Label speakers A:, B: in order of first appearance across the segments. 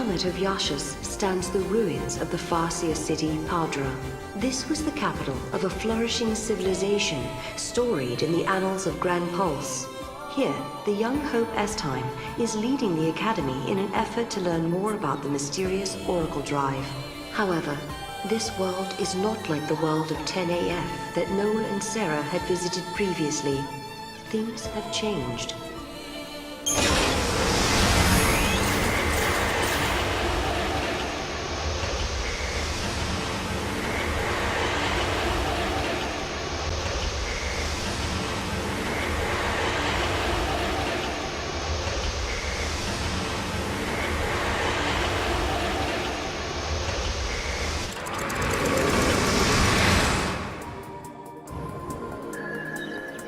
A: summit of Yaschas stands the ruins of the Farseer city, Padra. This was the capital of a flourishing civilization storied in the annals of Grand Pulse. Here, the young Hope Estime is leading the Academy in an effort to learn more about the mysterious Oracle Drive. However, this world is not like the world of 10AF that Noel and Sarah had visited previously. Things have changed.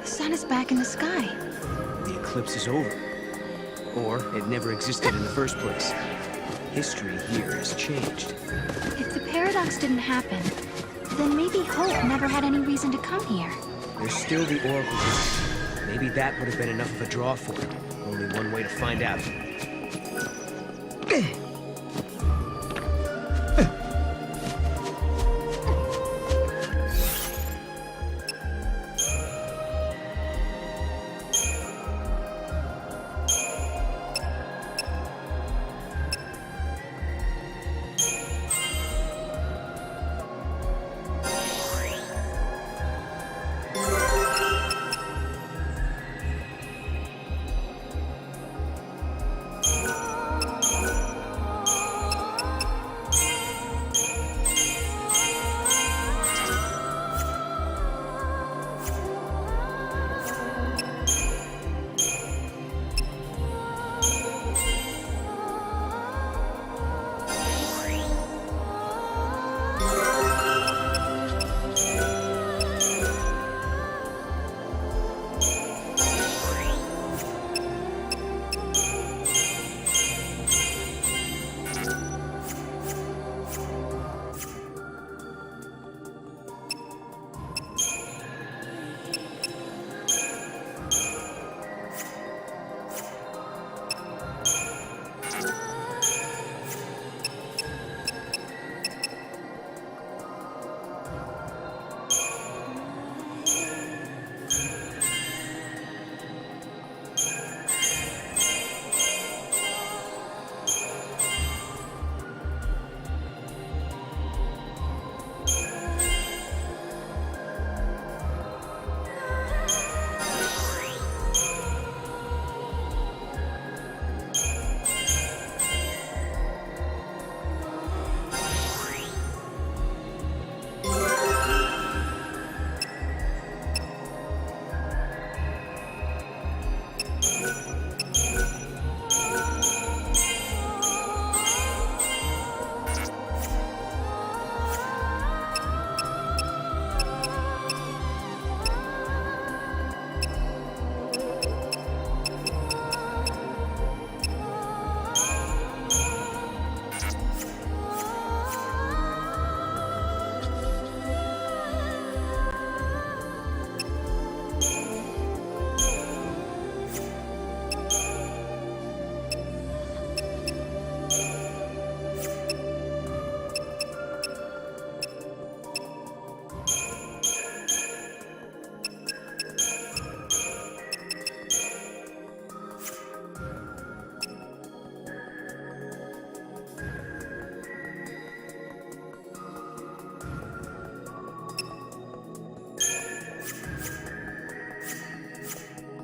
B: The sun is back in the sky.
C: The eclipse is over. Or it never existed in the first place. History here has changed.
B: If the paradox didn't happen, then maybe Hope never had any reason to come here.
C: There's still the Oracle Drive. Maybe that would have been enough of a draw for it. Only one way to find out.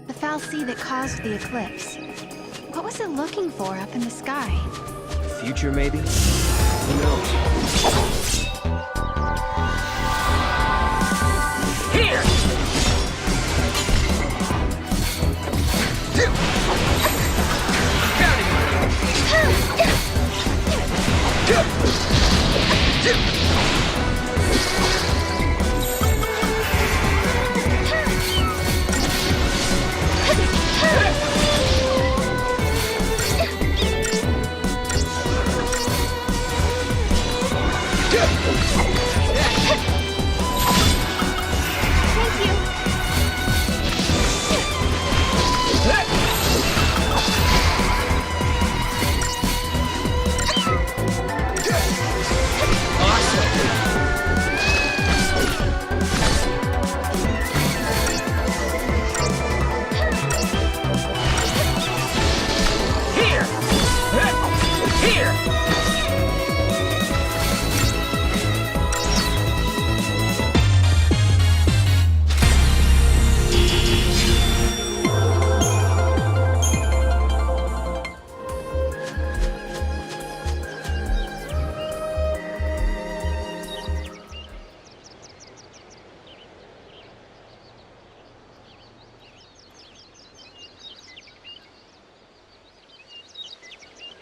B: The foul sea that caused the eclipse. What was it looking for up in the sky?
C: Future, maybe? Who knows? Here!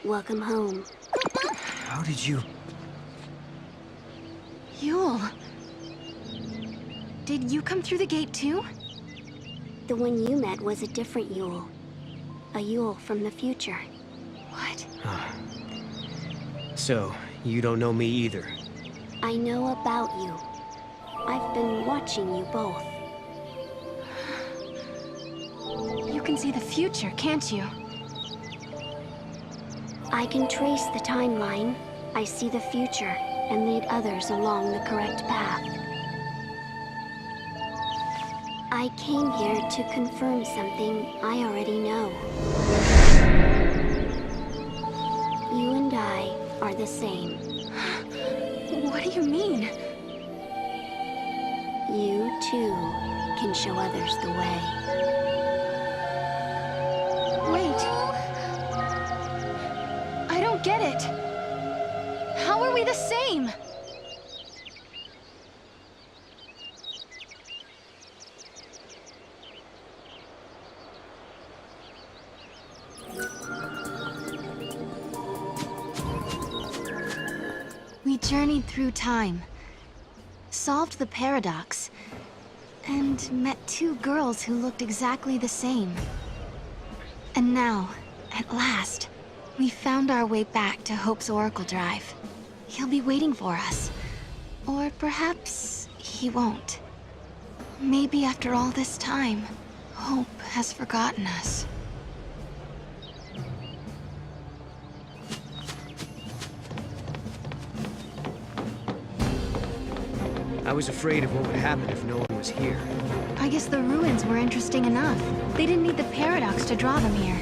D: Welcome home.
C: How did you...
B: Yule. Did you come through the gate too?
D: The one you met was a different Yule. A Yule from the future.
B: What?
C: So, you don't know me either.
D: I know about you. I've been watching you both.
B: You can see the future, can't you?
D: I can trace the timeline. I see the future and lead others along the correct path. I came here to confirm something I already know. You and I are the same.
B: What do you mean?
D: You, too, can show others the way.
B: Wait. I don't get it. How are we the same? We journeyed through time, solved the paradox, and met two girls who looked exactly the same. And now, at last, we found our way back to Hope's Oracle Drive. He'll be waiting for us. Or perhaps he won't. Maybe after all this time, Hope has forgotten us.
C: I was afraid of what would happen if no one was here.
B: I guess the ruins were interesting enough. They didn't need the paradox to draw them here.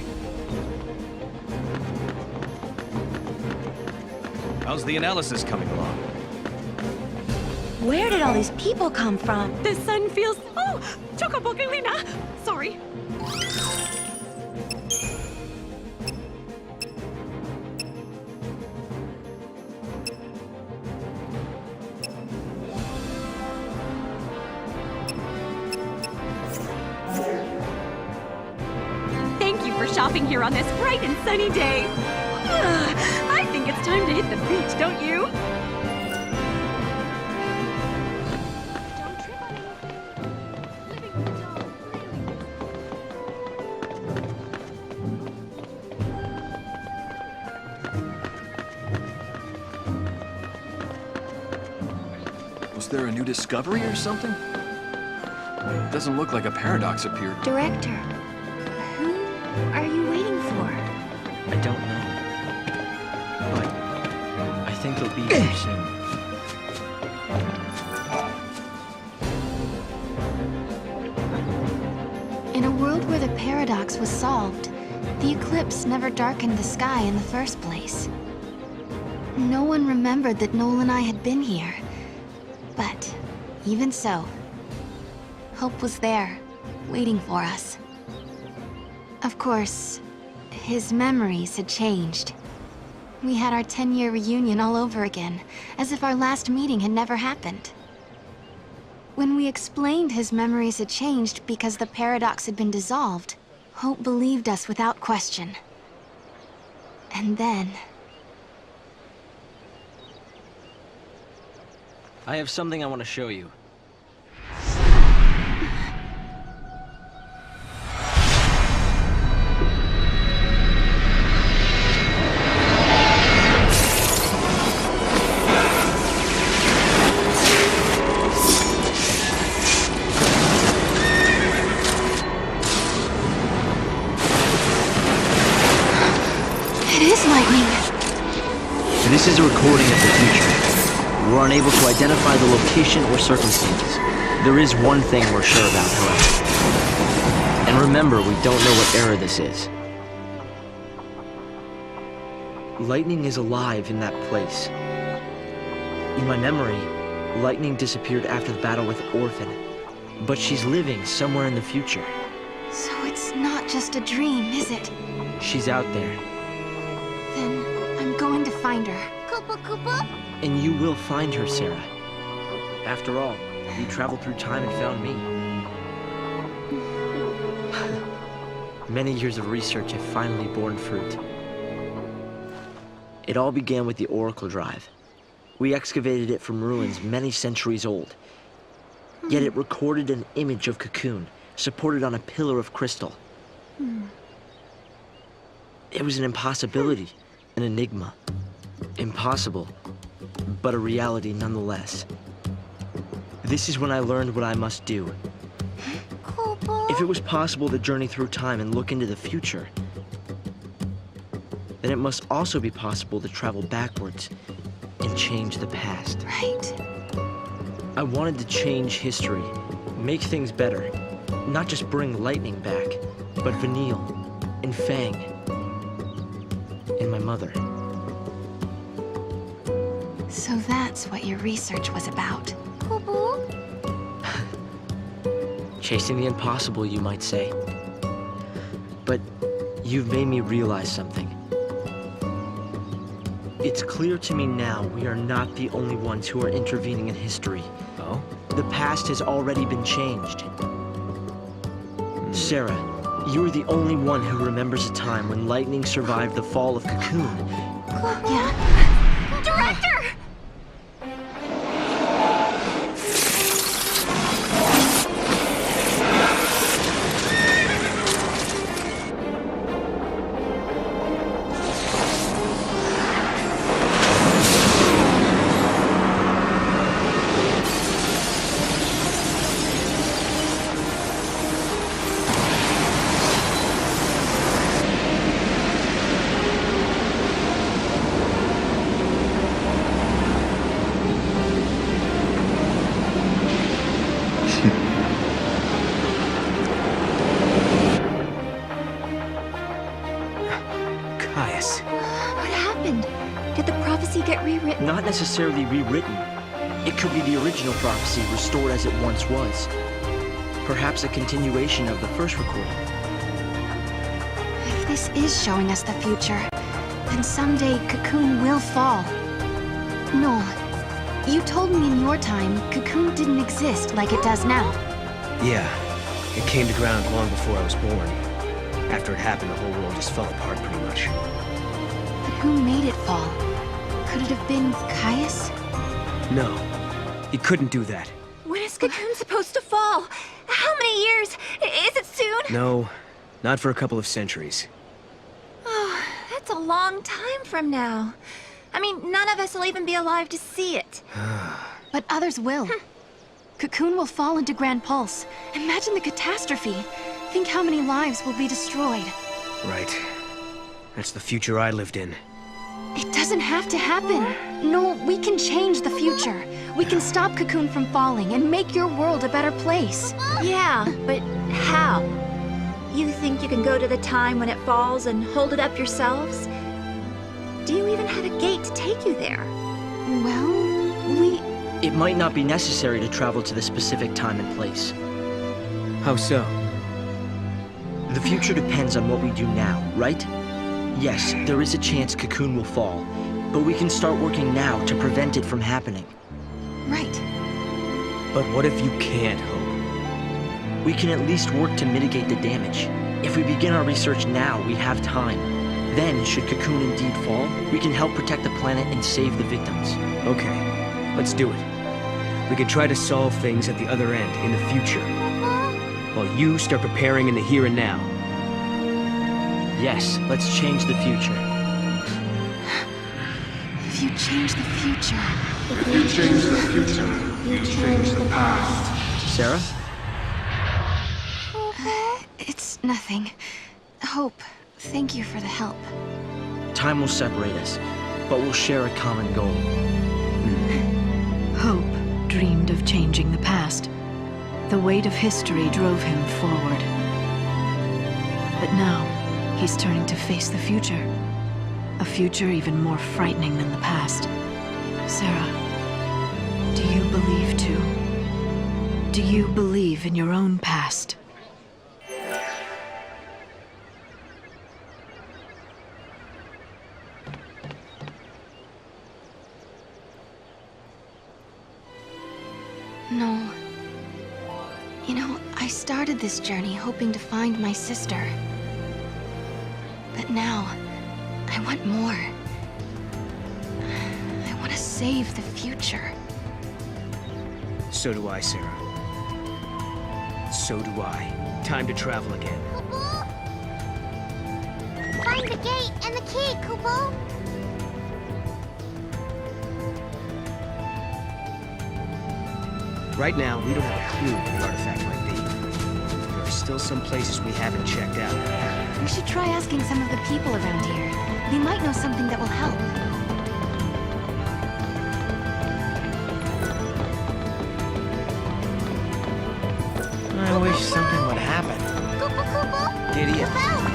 E: How's the analysis coming along?
F: Where did all these people come from?
G: The sun feels... Oh! Chocobogalina! Sorry. Thank you for shopping here on this bright and sunny day. I think it's time to hit the beach, don't you?
B: Don't trip on anything. Living with a dog,
E: Was there a new discovery or something? It doesn't look like a paradox appeared.
B: Director, who are you waiting for?
H: I don't know. But I think they'll be here soon.
B: In a world where the paradox was solved, the eclipse never darkened the sky in the first place. No one remembered that Noel and I had been here. But even so, Hope was there, waiting for us. Of course, his memories had changed. We had our 10-year reunion all over again, as if our last meeting had never happened. When we explained his memories had changed because the paradox had been dissolved, Hope believed us without question. And then...
H: I have something I want to show you.
B: It is lightning!
I: This is a recording of the future. We're unable to identify the location or circumstances. There is one thing we're sure about, however. And remember, we don't know what era this is.
H: Lightning is alive in that place. In my memory, Lightning disappeared after the battle with Orphan. But she's living somewhere in the future.
B: So it's not just a dream, is it?
H: She's out there.
B: Then I'm going to find her.
D: Koopa Koopa?
H: And you will find her, Sarah. After all, you traveled through time and found me. Many years of research have finally borne fruit. It all began with the Oracle Drive. We excavated it from ruins many centuries old. Yet it recorded an image of Cocoon, supported on a pillar of crystal. It was an impossibility, an enigma. Impossible, but a reality nonetheless. This is when I learned what I must do. If it was possible to journey through time and look into the future, then it must also be possible to travel backwards and change the past.
B: Right.
H: I wanted to change history, make things better, not just bring lightning back, but Vanille, and Fang, and my mother.
B: So that's what your research was about.
H: Chasing the impossible, you might say. But you've made me realize something. It's clear to me now we are not the only ones who are intervening in history.
C: Oh?
H: The past has already been changed. Sarah, you are the only one who remembers a time when lightning survived the fall of Cocoon.
B: Yeah.
G: Director!
F: What happened? Did the prophecy get rewritten?
H: Not necessarily rewritten. It could be the original prophecy restored as it once was. Perhaps a continuation of the first recording.
B: If this is showing us the future, then someday Cocoon will fall. Noel, you told me in your time Cocoon didn't exist like it does now.
C: Yeah. It came to ground long before I was born. After it happened, the whole world just fell apart pretty much.
B: But who made it fall? Could it have been Caius?
C: No. He couldn't do that.
F: When is Cocoon supposed to fall? How many years? Is it soon?
C: No. Not for a couple of centuries.
F: Oh, that's a long time from now. I mean, none of us will even be alive to see it.
B: But others will. Cocoon will fall into Grand Pulse. Imagine the catastrophe. Think how many lives will be destroyed.
C: Right. That's the future I lived in.
B: It doesn't have to happen. No, we can change the future. We can stop Cocoon from falling and make your world a better place.
F: Yeah, but how? You think you can go to the time when it falls and hold it up yourselves? Do you even have a gate to take you there?
B: Well,
H: It might not be necessary to travel to the specific time and place.
C: How so?
H: The future depends on what we do now, right? Yes, there is a chance Cocoon will fall, but we can start working now to prevent it from happening.
B: Right.
C: But what if you can't hope?
H: We can at least work to mitigate the damage. If we begin our research now, we have time. Then, should Cocoon indeed fall, we can help protect the planet and save the victims.
C: Okay, let's do it. We can try to solve things at the other end, in the future. While you start preparing in the here and now.
H: Yes, let's change the future.
B: If you change the future...
J: If you change the future, you change the past.
H: Sarah?
B: It's nothing. Hope, thank you for the help.
H: Time will separate us, but we'll share a common goal.
K: Hope dreamed of changing the past. The weight of history drove him forward. But now, he's turning to face the future. A future even more frightening than the past. Sarah, do you believe too? Do you believe in your own past?
B: No. You know, I started this journey hoping to find my sister. But now, I want more. save the future.
C: So do I, Sarah. So do I. Time to travel again.
D: Find the gate and the key, Kupo!
C: Right now, we don't have a clue where the artifact might be. There are still some places we haven't checked out.
B: We should try asking some of the people around here. They might know something that will help.
H: I wish something would happen.
D: Kupo, Kupo!
H: Giddy up.
D: Kupo!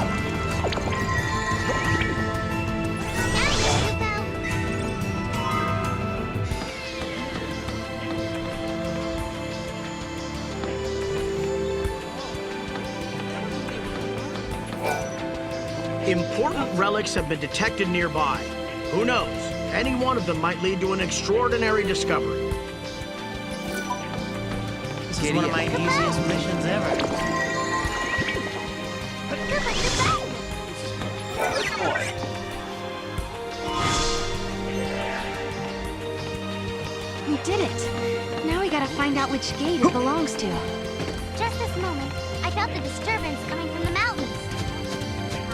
L: Important relics have been detected nearby. Who knows? Any one of them might lead to an extraordinary discovery.
H: This is one of my easiest missions ever.
J: Good boy.
B: We did it! Now we gotta find out which gate it belongs to.
D: Just this moment, I felt the disturbance coming from the mountains.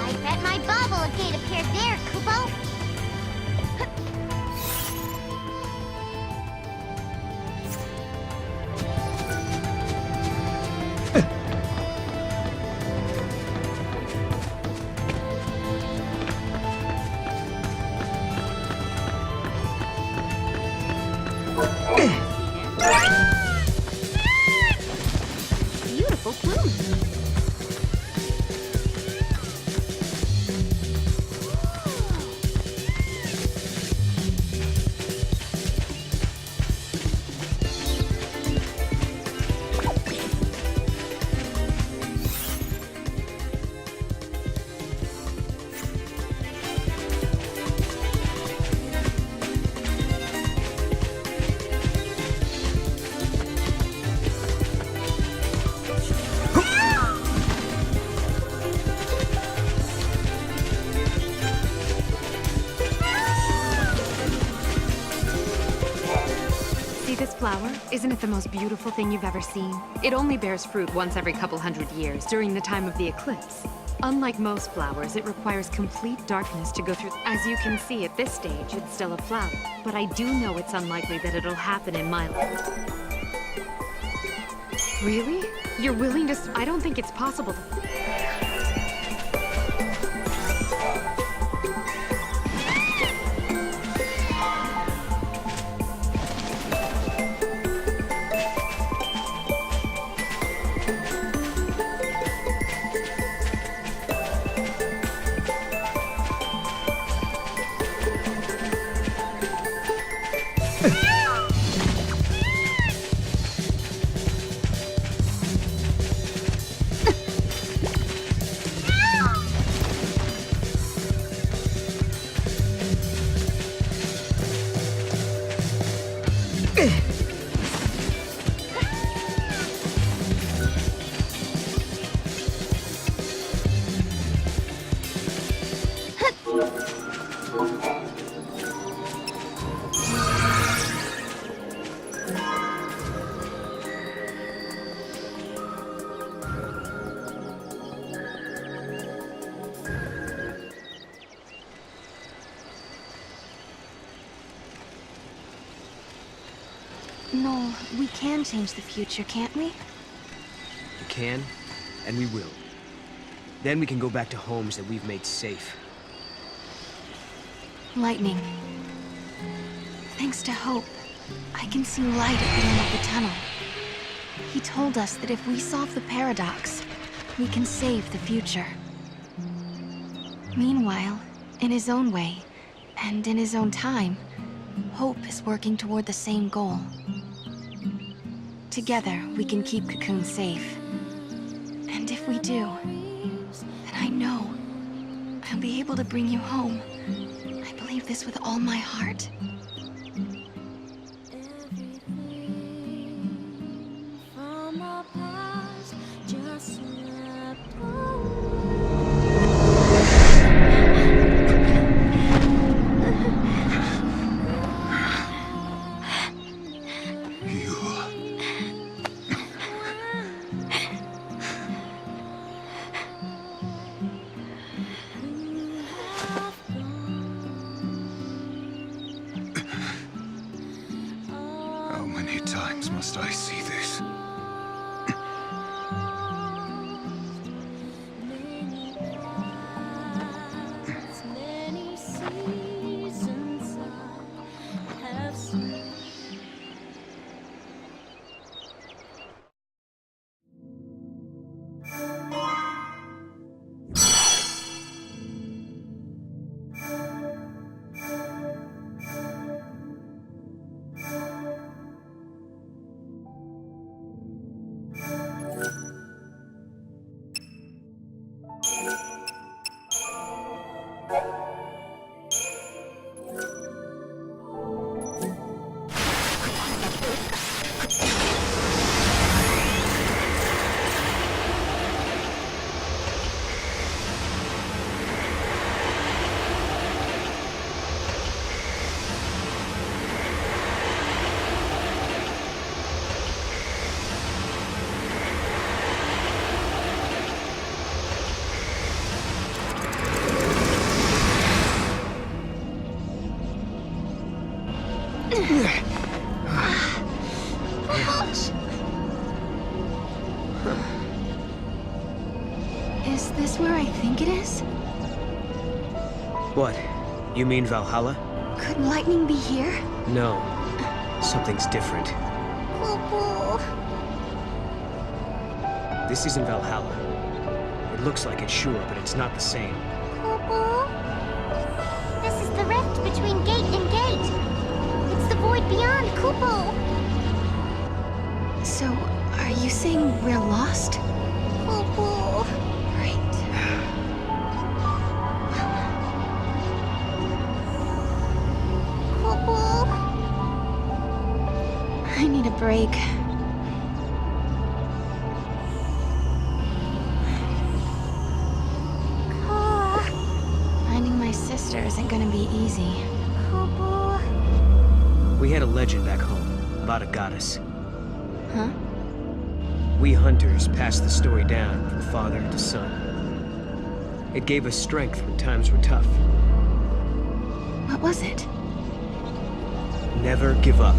D: I bet my bobble gate appeared there, Kupo.
G: Beautiful plume.
M: See this flower? Isn't it the most beautiful thing you've ever seen? It only bears fruit once every couple hundred years, during the time of the eclipse. Unlike most flowers, it requires complete darkness to go through. As you can see at this stage, it's still a flower. But I do know it's unlikely that it'll happen in my life. Really? You're willing to... I don't think it's possible to...
B: No, we can change the future, can't we?
C: We can, and we will. Then we can go back to homes that we've made safe.
B: Lightning. Thanks to Hope, I can see light at the end of the tunnel. He told us that if we solve the paradox, we can save the future. Meanwhile, in his own way, and in his own time, Hope is working toward the same goal. Together, we can keep Cocoon safe. And if we do, then I know I'll be able to bring you home. I believe this with all my heart.
J: must I see this?
B: Is this where I think it is?
C: What? You mean Valhalla?
B: Could lightning be here?
C: No. Something's different. This isn't Valhalla. It looks like it, sure, but it's not the same.
D: This is the rift between gate and gate. It's the void beyond, Kupo.
B: So, are you saying we're lost?
D: Kupo.
B: Right.
D: Kupo.
B: I need a break. Finding my sister isn't gonna be easy.
C: We had a legend back home about a goddess.
B: Huh?
C: We hunters passed the story down from father to son. It gave us strength when times were tough.
B: What was it?
C: Never give up,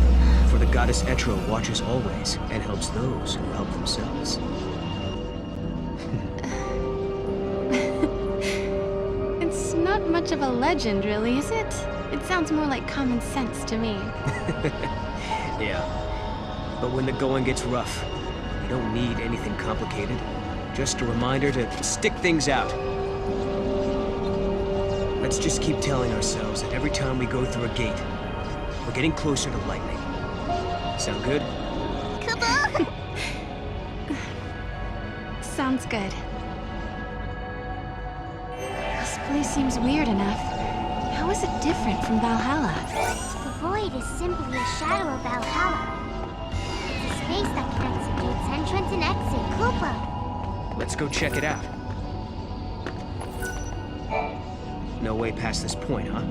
C: for the goddess Etro watches always and helps those who help themselves.
B: It's not much of a legend, really, is it? It sounds more like common sense to me.
C: Yeah. But when the going gets rough, you don't need anything complicated. Just a reminder to stick things out. Let's just keep telling ourselves that every time we go through a gate, we're getting closer to lightning. Sound good?
B: Sounds good. This place seems weird enough. How is it different from Valhalla?
D: The void is simply a shadow of Valhalla. It's a space that connects the gate's entrance and exit, Kupo.
C: Let's go check it out. No way past this point, huh?